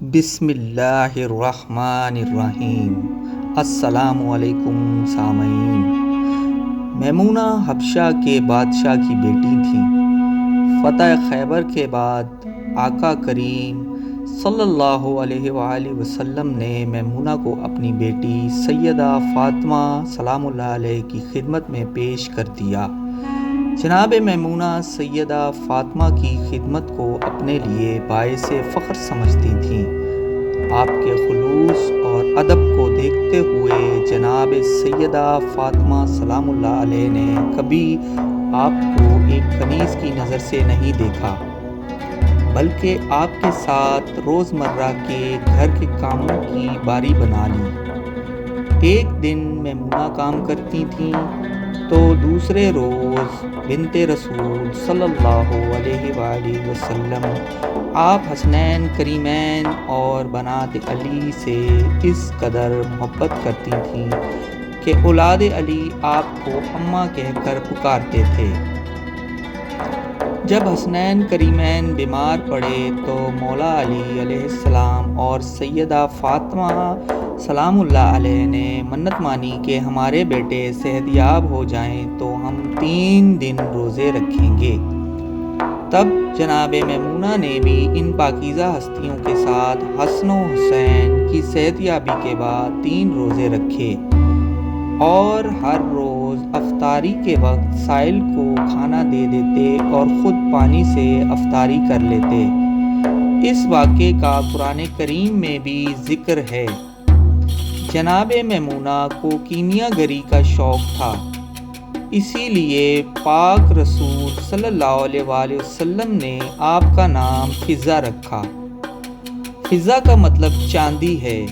بسم اللہ الرحمن الرحیم۔ السلام علیکم سامعین۔ میمونہ حبشہ کے بادشاہ کی بیٹی تھیں۔ فتح خیبر کے بعد آقا کریم صلی اللہ علیہ وآلہ وسلم نے میمونہ کو اپنی بیٹی سیدہ فاطمہ سلام اللہ علیہ کی خدمت میں پیش کر دیا۔ جناب میمونہ سیدہ فاطمہ کی خدمت کو اپنے لیے باعث فخر سمجھتی تھیں۔ آپ کے خلوص اور ادب کو دیکھتے ہوئے جناب سیدہ فاطمہ سلام اللہ علیہ نے کبھی آپ کو ایک کنیز کی نظر سے نہیں دیکھا، بلکہ آپ کے ساتھ روزمرہ کے گھر کے کاموں کی باری بنا لی۔ ایک دن میمونہ کام کرتی تھیں تو دوسرے روز بنت رسول صلی اللہ علیہ وآلہ وسلم آپ حسنین کریمین اور بنات علی سے اس قدر محبت کرتی تھیں کہ اولاد علی آپ کو اماں کہہ کر پکارتے تھے۔ جب حسنین کریمین بیمار پڑے تو مولا علی علیہ السلام اور سیدہ فاطمہ سلام اللہ علیہ نے منت مانی کہ ہمارے بیٹے صحت یاب ہو جائیں تو ہم 3 دن روزے رکھیں گے۔ تب جناب میمونہ نے بھی ان پاکیزہ ہستیوں کے ساتھ حسن و حسین کی صحت یابی کے بعد 3 روزے رکھے اور ہر روز افطاری کے وقت سائل کو کھانا دے دیتے اور خود پانی سے افطاری کر لیتے۔ اس واقعے کا قرآن کریم میں بھی ذکر ہے۔ جناب میمونہ کو کیمیا گری کا شوق تھا، اسی لیے پاک رسول صلی اللہ علیہ وآلہ وسلم نے آپ کا نام فضہ رکھا۔ فضہ کا مطلب چاندی ہے۔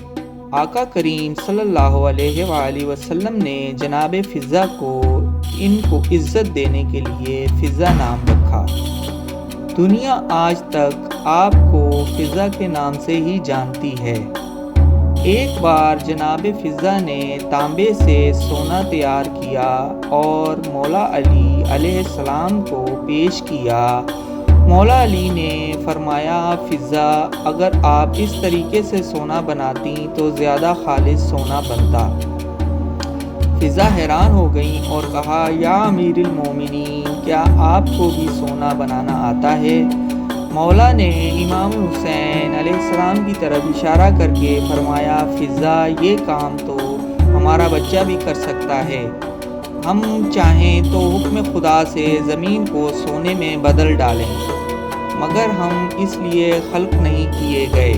آقا کریم صلی اللہ علیہ وآلہ وسلم نے جناب فضہ کو ان کو عزت دینے کے لیے فضہ نام رکھا۔ دنیا آج تک آپ کو فضہ کے نام سے ہی جانتی ہے۔ ایک بار جناب فضہ نے تانبے سے سونا تیار کیا اور مولا علی علیہ السلام کو پیش کیا۔ مولا علی نے فرمایا، فضہ اگر آپ اس طریقے سے سونا بناتی تو زیادہ خالص سونا بنتا۔ فضہ حیران ہو گئیں اور کہا، یا امیر المومنین، کیا آپ کو بھی سونا بنانا آتا ہے؟ مولا نے امام حسین علیہ السلام کی طرف اشارہ کر کے فرمایا، فضہ یہ کام تو ہمارا بچہ بھی کر سکتا ہے۔ ہم چاہیں تو حکم خدا سے زمین کو سونے میں بدل ڈالیں، مگر ہم اس لیے خلق نہیں کیے گئے۔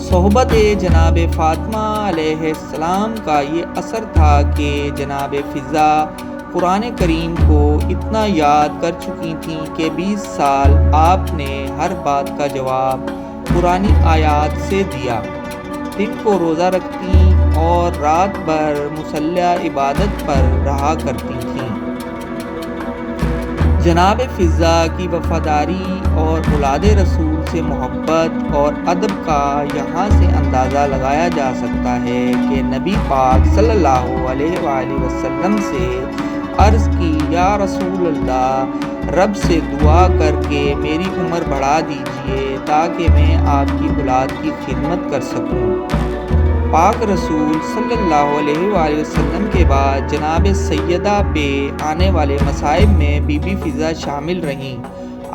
صحبت جناب فاطمہ علیہ السلام کا یہ اثر تھا کہ جناب فضہ قرآن کریم کو اتنا یاد کر چکی تھیں کہ 20 سال آپ نے ہر بات کا جواب قرآنی آیات سے دیا۔ دن کو روزہ رکھتی اور رات بھر مصلی عبادت پر رہا کرتی تھیں۔ جناب فضہ کی وفاداری اور اولاد رسول سے محبت اور ادب کا یہاں سے اندازہ لگایا جا سکتا ہے کہ نبی پاک صلی اللہ علیہ وآلہ وسلم سے عرض کی، یا رسول اللہ، رب سے دعا کر کے میری عمر بڑھا دیجئے تاکہ میں آپ کی اولاد کی خدمت کر سکوں۔ پاک رسول صلی اللہ علیہ وآلہ وسلم کے بعد جناب سیدہ پہ آنے والے مصائب میں بی بی فضہ شامل رہیں۔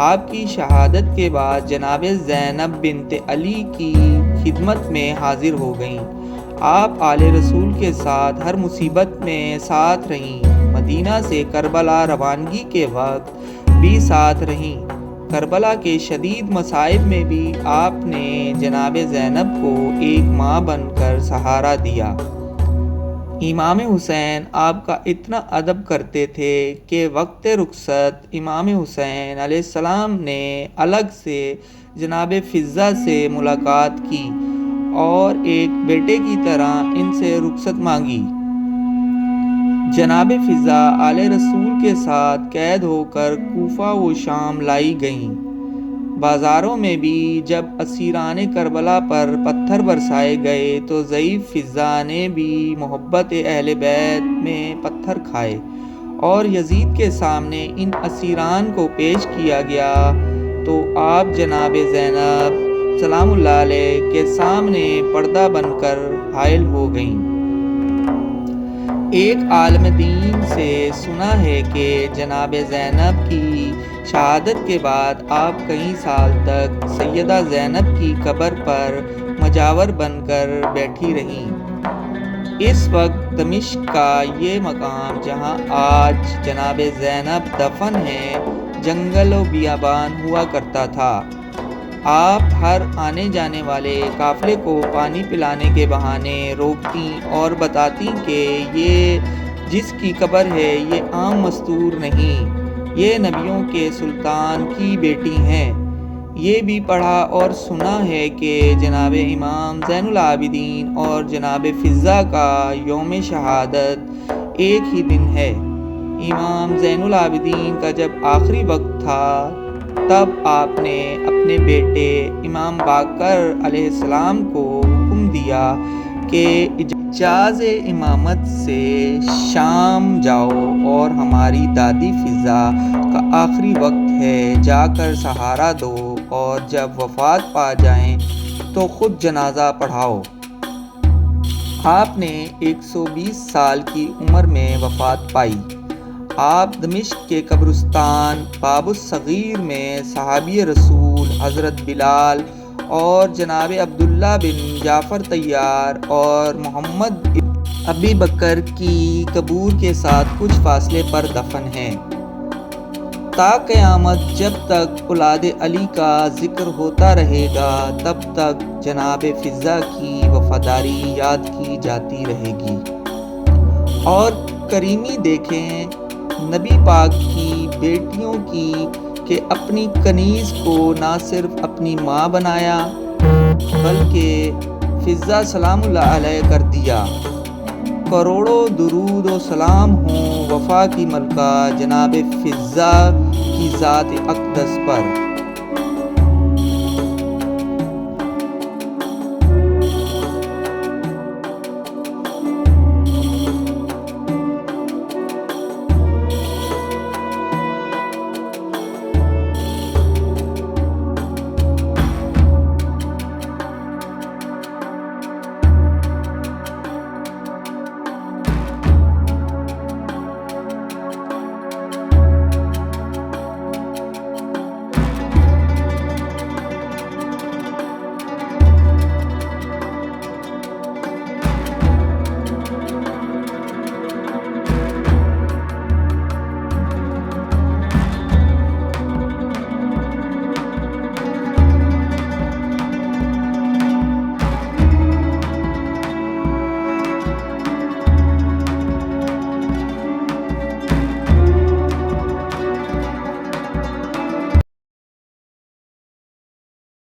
آپ کی شہادت کے بعد جناب زینب بنت علی کی خدمت میں حاضر ہو گئیں۔ آپ آل رسول کے ساتھ ہر مصیبت میں ساتھ رہیں۔ مدینہ سے کربلا روانگی کے وقت بھی ساتھ رہیں۔ کربلا کے شدید مصائب میں بھی آپ نے جناب زینب کو ایک ماں بن کر سہارا دیا۔ امام حسین آپ کا اتنا ادب کرتے تھے کہ وقت رخصت امام حسین علیہ السلام نے الگ سے جناب فضہ سے ملاقات کی اور ایک بیٹے کی طرح ان سے رخصت مانگی۔ جناب فضہ آل رسول کے ساتھ قید ہو کر کوفہ و شام لائی گئیں۔ بازاروں میں بھی جب اسیران کربلا پر پتھر برسائے گئے تو ضعیف فضہ نے بھی محبت اہل بیت میں پتھر کھائے اور یزید کے سامنے ان اسیران کو پیش کیا گیا تو آپ جناب زینب سلام اللہ علیہ کے سامنے پردہ بن کر حائل ہو گئیں۔ ایک عالم دین سے سنا ہے کہ جناب زینب کی شہادت کے بعد آپ کئی سال تک سیدہ زینب کی قبر پر مجاور بن کر بیٹھی رہیں۔ اس وقت دمشق کا یہ مقام جہاں آج جناب زینب دفن ہے جنگل و بیابان ہوا کرتا تھا۔ آپ ہر آنے جانے والے قافلے کو پانی پلانے کے بہانے روکتی اور بتاتی کہ یہ جس کی قبر ہے یہ عام مستور نہیں، یہ نبیوں کے سلطان کی بیٹی ہیں۔ یہ بھی پڑھا اور سنا ہے کہ جناب امام زین العابدین اور جناب فضہ کا یوم شہادت ایک ہی دن ہے۔ امام زین العابدین کا جب آخری وقت تھا تب آپ نے اپنے بیٹے امام باقر علیہ السلام کو حکم دیا کہ اجازِ امامت سے شام جاؤ اور ہماری دادی فضہ کا آخری وقت ہے، جا کر سہارا دو اور جب وفات پا جائیں تو خود جنازہ پڑھاؤ۔ آپ نے 120 سال کی عمر میں وفات پائی۔ آپ دمشق کے قبرستان باب الصغیر میں صحابی رسول حضرت بلال اور جناب عبداللہ بن جعفر طیار اور محمد ابن ابی بکر کی قبور کے ساتھ کچھ فاصلے پر دفن ہیں۔ تا قیامت جب تک اولاد علی کا ذکر ہوتا رہے گا تب تک جناب فضہ کی وفاداری یاد کی جاتی رہے گی۔ اور کریمی دیکھیں نبی پاک کی بیٹیوں کی کہ اپنی کنیز کو نہ صرف اپنی ماں بنایا بلکہ فضہ سلام اللہ علیہ کر دیا۔ کروڑوں درود و سلام ہوں وفا کی ملکہ جناب فضہ کی ذات اقدس پر۔